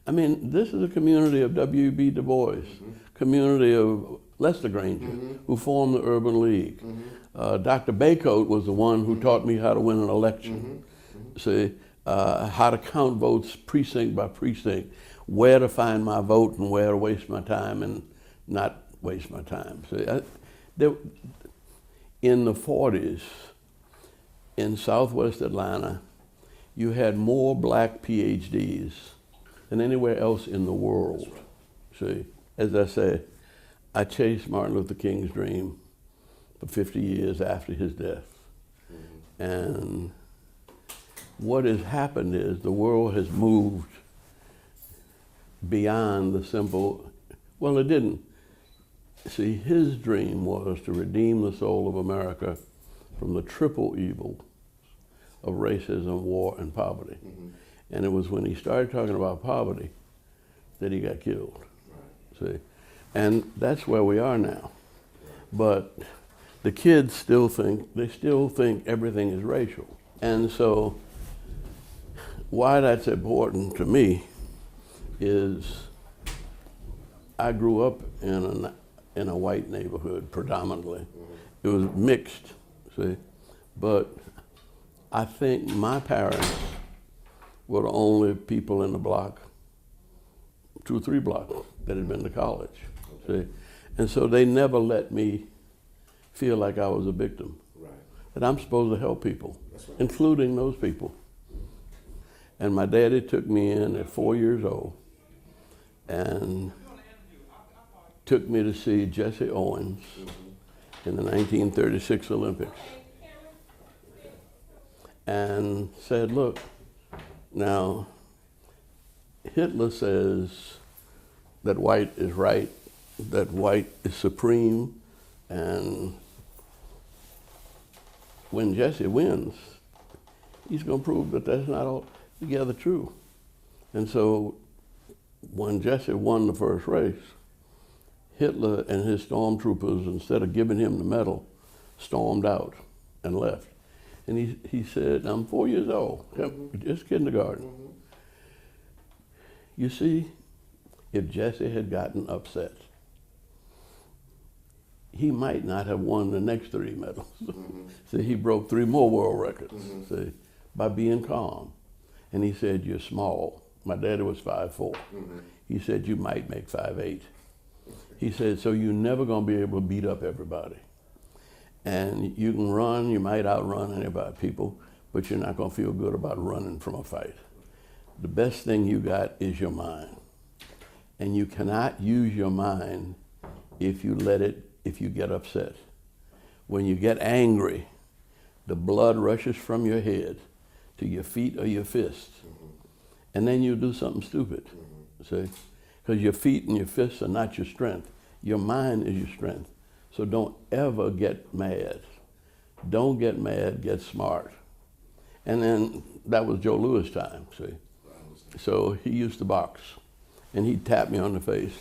I mean, this is a community of W.B. Du Bois, community of Lester Granger, who formed the Urban League. Dr. Baycoat was the one who taught me how to win an election. See, how to count votes precinct by precinct, where to find my vote and where to waste my time and not waste my time. See, in the 40s, in Southwest Atlanta, you had more black PhDs than anywhere else in the world. See, as I say, I chased Martin Luther King's dream for 50 years after his death. And what has happened is the world has moved beyond the simple, well, it didn't. See, his dream was to redeem the soul of America from the triple evil of racism, war, and poverty. And it was when he started talking about poverty that he got killed. See, and that's where we are now. But the kids still think everything is racial. And so why that's important to me is I grew up in a white neighborhood predominantly. It was mixed, see, but I think my parents were the only people in the block, 2 or 3 blocks, that had been to college. See? And so they never let me feel like I was a victim. Right. That I'm supposed to help people, right, including those people. And my daddy took me in at 4 years old and took me to see Jesse Owens in the 1936 Olympics. And said, look, now Hitler says that white is right, that white is supreme, and when Jesse wins, he's going to prove that that's not altogether true. And so when Jesse won the first race, Hitler and his stormtroopers, instead of giving him the medal, stormed out and left. And he said, I'm 4 years old, just kindergarten. You see, if Jesse had gotten upset, he might not have won the next 3 medals. See, he broke 3 more world records, see, by being calm. And he said, you're small. My daddy was 5'4". He said, you might make 5'8". He said, so you're never gonna be able to beat up everybody. And you can run, you might outrun anybody, people, but you're not gonna feel good about running from a fight. The best thing you got is your mind. And you cannot use your mind if you get upset. When you get angry, the blood rushes from your head to your feet or your fists. And then you do something stupid, see? Because your feet and your fists are not your strength. Your mind is your strength. So don't ever get mad. Don't get mad, get smart. And then that was Joe Louis' time, see? So he used to box, and he'd tap me on the face.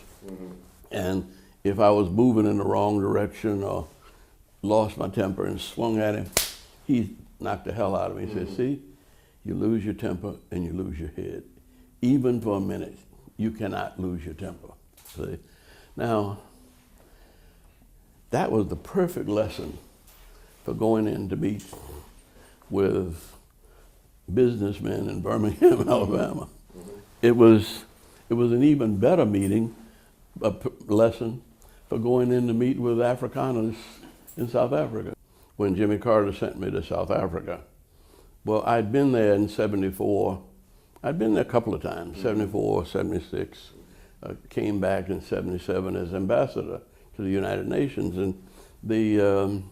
And if I was moving in the wrong direction or lost my temper and swung at him, he knocked the hell out of me. He said, see, you lose your temper and you lose your head. Even for a minute, you cannot lose your temper. See? Now, that was the perfect lesson for going in to meet with businessmen in Birmingham, Alabama. It was an even better meeting, a lesson for going in to meet with Afrikaners in South Africa. When Jimmy Carter sent me to South Africa, well, I'd been there in '74. I'd been there a couple of times, '74, '76. Came back in '77 as ambassador to the United Nations, and the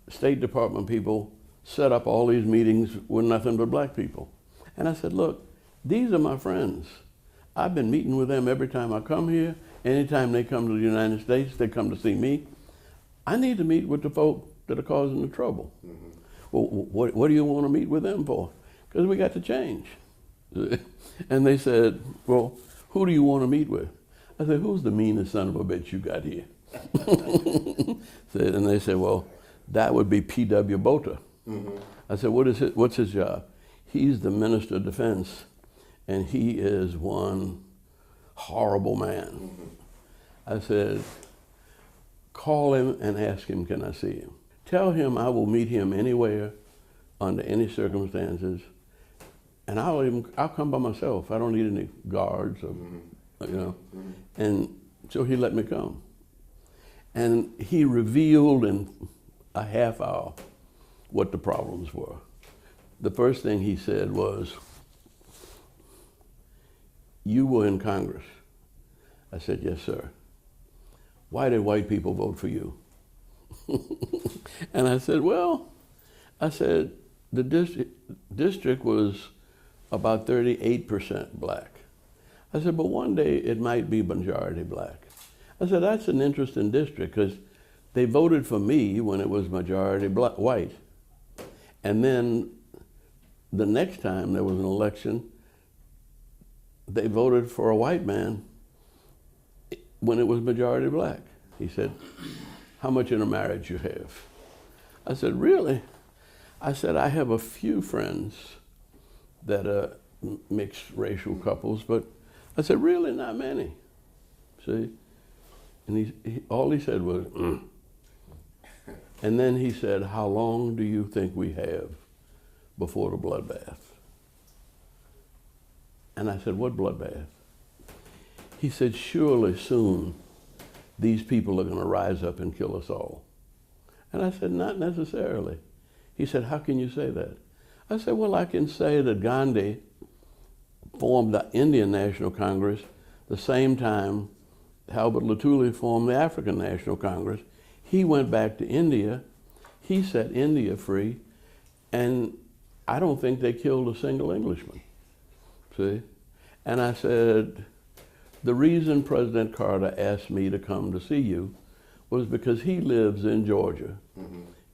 State Department people set up all these meetings with nothing but black people. And I said, look, these are my friends. I've been meeting with them every time I come here. Anytime they come to the United States, they come to see me. I need to meet with the folk that are causing the trouble. Well, what do you want to meet with them for? Because we got to change. And they said, well, who do you want to meet with? I said, who's the meanest son of a bitch you got here? And they said, well, that would be P.W. Botha. I said, what's his job? He's the Minister of Defense and he is one horrible man. I said, call him and ask him, can I see him? Tell him I will meet him anywhere, under any circumstances, and I'll come by myself. I don't need any guards, or, you know. And so he let me come. And he revealed in a half hour what the problems were. The first thing he said was, you were in Congress. I said, yes, sir. Why did white people vote for you? And I said, well, the district was about 38% black. I said, but one day it might be majority black. I said, that's an interesting district because they voted for me when it was majority white. And then the next time there was an election, they voted for a white man when it was majority black. He said, how much in a marriage you have? I said, really? I said, I have a few friends that are mixed racial couples, but I said, really, not many. See? And all he said was, And then he said, how long do you think we have before the bloodbath? And I said, what bloodbath? He said, surely soon these people are going to rise up and kill us all. And I said, not necessarily. He said, how can you say that? I said, well, I can say that Gandhi formed the Indian National Congress the same time Albert Lutuli formed the African National Congress. He went back to India. He set India free. And I don't think they killed a single Englishman. See? And I said, the reason President Carter asked me to come to see you was because he lives in Georgia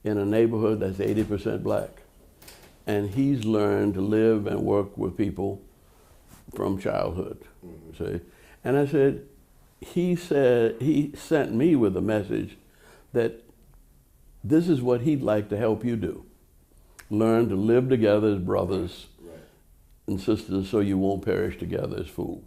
in a neighborhood that's 80% black. And he's learned to live and work with people from childhood. See? And I said, he sent me with a message that this is what he'd like to help you do. Learn to live together as brothers and sisters so you won't perish together as fools.